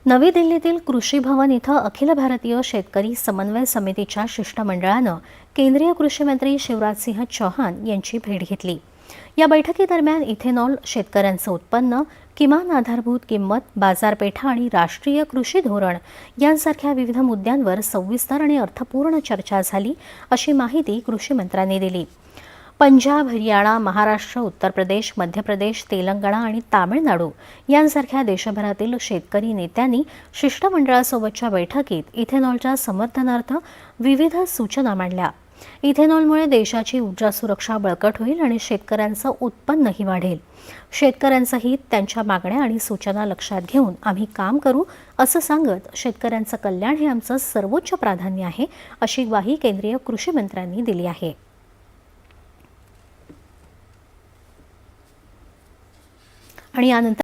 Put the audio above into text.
नवी दिल्लीतील कृषी भवन इथं अखिल भारतीय शेतकरी समन्वय समितीच्या शिष्टमंडळानं केंद्रीय कृषी मंत्री शिवराजसिंह चौहान यांची भेट घेतली। या बैठकीदरम्यान इथेनॉल, शेतकऱ्यांचं उत्पन्न, किमान आधारभूत किंमत, बाजारपेठा आणि राष्ट्रीय कृषी धोरण यांसारख्या विविध मुद्द्यांवर सविस्तर आणि अर्थपूर्ण चर्चा झाली, अशी माहिती कृषी मंत्र्यांनी दिली। पंजाब, हरियाणा, महाराष्ट्र, उत्तर प्रदेश, मध्य प्रदेश, तेलंगणा आणि तामिळनाडू यांसारख्या देशभरातील शेतकरी नेत्यांनी शिष्टमंडळासोबतच्या बैठकीत इथेनॉलच्या समर्थनार्थ विविध सूचना मांडल्या। इथेनॉलमुळे देशाची ऊर्जा सुरक्षा बळकट होईल आणि शेतकऱ्यांचं उत्पन्नही वाढेल। शेतकऱ्यांचं हित, त्यांच्या मागण्या आणि सूचना लक्षात घेऊन आम्ही काम करू, असं सांगत शेतकऱ्यांचं कल्याण हे आमचं सर्वोच्च प्राधान्य आहे, अशी ग्वाही केंद्रीय कृषी मंत्र्यांनी दिली आहे। आणि यानंतर